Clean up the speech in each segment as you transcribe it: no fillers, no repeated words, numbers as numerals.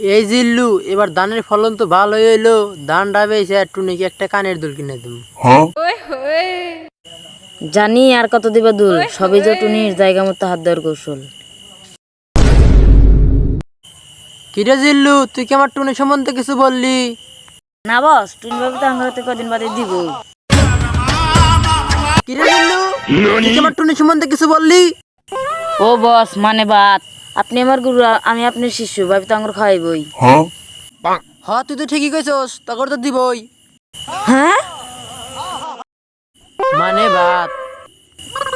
এই জিল্লু, এবার ধানের ফলন তো ভালোই হইলো। ধানটা বেশি একটু নাকি একটা কানের দুল কিনে দেবো। জানি আর কত দিবা দুল, সবই যে টুনির জায়গা মতো হাত দেওয়ার কৌশল। কিরে জিল্লু, তুই কি আমার টুনি সম্বন্ধে কিছু বললি? না বস, টুনি ভাবি তো আঙ্গারাতে কদিন বাদে দিব। কিরে জিল্লু, তুই কি আমার টুনি সম্বন্ধে কিছু বললি? ও বস, মানে বাত, আপনি আমার গুরু, আমি আপনার শিষ্য, ভাবি তো আঙ্গুর খাওয়াইবই। হ্যাঁ, তুই তো ঠিকই কইছস, তখন তো দিবই। হ্যাঁ মানে বাত।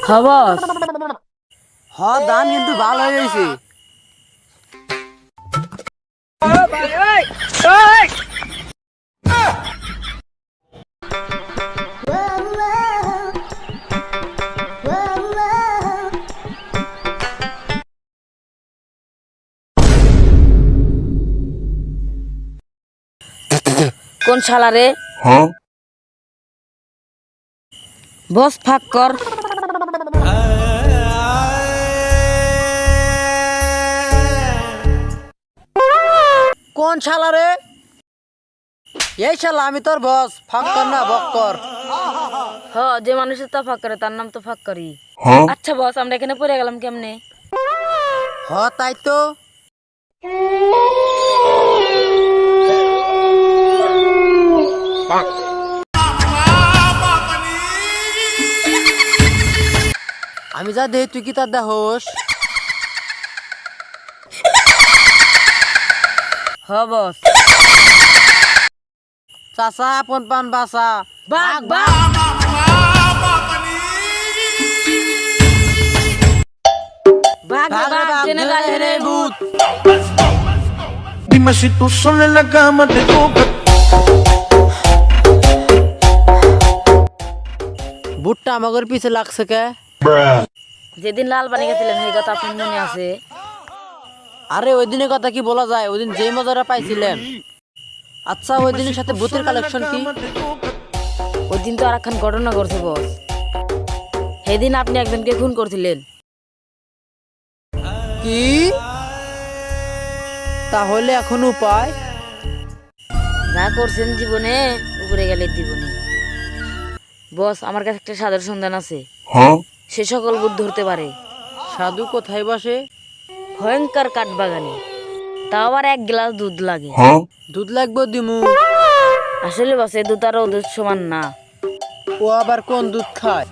হ্যাঁ বস। হ্যাঁ, ধান কিন্তু ভালো হয়েছে। কোন শালা রে? বস ফাঁক কর। কোন শালা রে? এই শালা, আমি তোর বস, ফাঁক কর না বক কর। যে মানুষের তা ফাঁক করে তার নাম তো ফাঁক করি। আচ্ছা বস, আমরা এখানে পড়ে গেলাম কেমনে? হ্যাঁ, তাই তো। আমি যা দেই তুই কি তার দেহস? বস। চাচা আপন পান বাসা। বাঘ বাঘ। বাঘ ভাগ রে বাঘ, বাপ, জেনে জেনে যায় যায় রে রে ভূত। ভূত। Dime si tú sola en la cama te toca. ভুট্টা আমাদের পিছে লাগছে কে? যেদিন লাল পানি খেয়েছিলেন সেই কথা আপনার মনে আছে? আরে ওই দিনের কথা কি বলা যায়, ওই দিন যেই মজাটা পাইছিলেন। আচ্ছা, ওই দিনের সাথে ভূতের কালেকশন কি? ওই দিন তো আর একখান ঘটনা করছে বস। সেদিন আপনি একজনকে খুন করছিলেন। কি? তাহলে এখন উপায়? যা করছেন জীবনে, উপরে গেলে জীবনে। বস, আমার কাছে একটা সাধুর সন্ধান আছে। সে সকল ভূত ধরতে পারে। সাধু কোথায় বসে? ভয়ঙ্কর কাঠ বাগানে, তাও আবার 1 গ্লাস দুধ লাগে। দুধ লাগবে দিমু। আসলে বস, এই দুধ আর ও দুধ সমান না। ও আবার কোন দুধ খায়?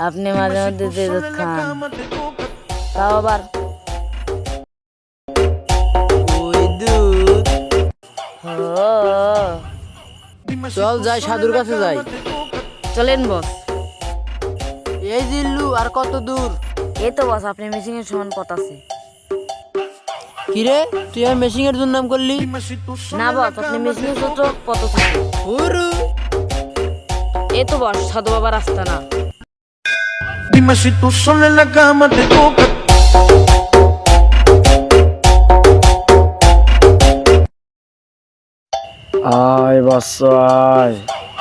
আপনি মাঝে মধ্যে যে দুধ খান, তাও আবার ওই দুধ। ও। চল যাই, সাধুর কাছে যাই। চলেন বস। এই জিল্লু, আর কত দূর? এই তো বস, আপনি মিসিং এর সমান পথ আছে। কিরে, তুই আমার মেশিং এর দুর্নাম করলি? না বস, আপনি মিসিং এর ছোট পথ থাকে। হুরু। এই তো বস, সাধু বাবা রাস্তা না। Dime si tú sola en la cama te toca. আয় বৎস আয়,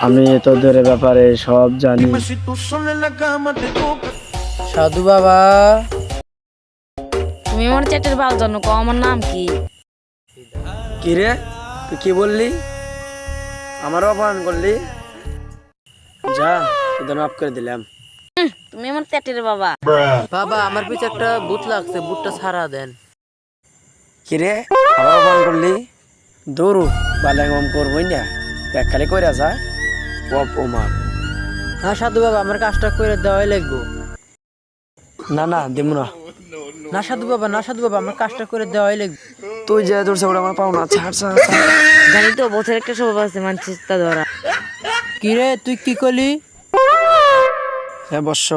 আমি তোদের ব্যাপারে সব জানি। Dime si tú sola en la cama te toca. সাধু বাবা। তুমি আমার চ্যাটের বাল জানো, কও আমার নাম কি? কি রে, তুই কি বললি? আমারও অপমান করলি? যা, তোদের মাফ করে দিলাম। তুমি আমার চ্যাটের বাবা। বাবা, আমার পিছে একটা ভূত লাগছে, ভূতটা ছাড়া দেন। কি রে, আবার অপমান করলি? দৌড়ু বালাঙ্গম করবই না, ব্যাখ্যালে করে যা অপমান। হ্যাঁ সাধু বাবা, আমার কাজটা করে দেওয়াই লাগবো। না না, দিব না। না সাধু বাবা, না সাধু বাবা, আমার কাজটা করে দেওয়াই লাগবে। তুই যা দূর ওটা আমার পাও না, ছাড় ছাড় ছাড়। জানি তো, বছর একটা স্বভাব আছে মানুষের তা ধরা। কিরে, তুই কি করলি? হ্যাঁ বৎস,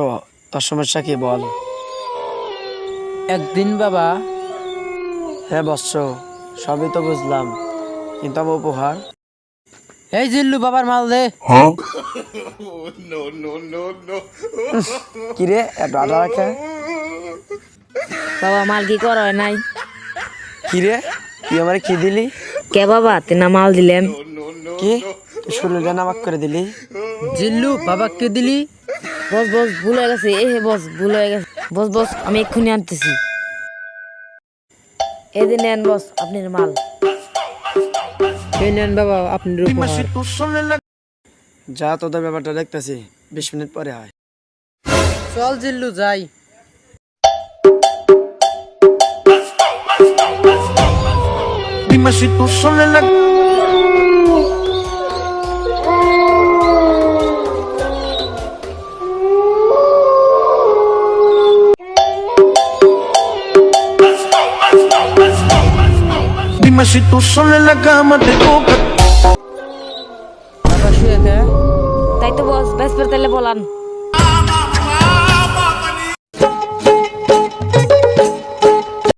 তোর সমস্যা কি বল? একদিন বাবা। হ্যাঁ বৎস, সবই তো বুঝলাম, কিন্তু আমার উপহার? এই জিল্লু, বাবার মাল দে। কি রে, এত আটা রাখে? বাবা, মাল কি করা হয় নাই? কি রে, তুই আমার কি দিলি? কে বাবা, তেনা মাল দিলেন? কি, তুই শরীরটা নামাক করে দিলি? জিল্লু, বাবাকে দিলি? বস বস, ভুল হয়ে গেছে। বস, ভুল হয়ে গেছে। বস বস, আমি এক্ষুনি আনতেছি। এই দিন নেন বস, আপনার মাল। এই নেন বাবা আপনার Dime উপহার si tú solo en la যা তোদের ব্যাপারটা দেখতেছি 20 মিনিট পরে হয়। চল জিল্লু যাই Dime si tú solo en la Dime si tú solo en la cama te toca বাবা শুয়ে খা তাই তো বস, বেশ তাহলে বলান।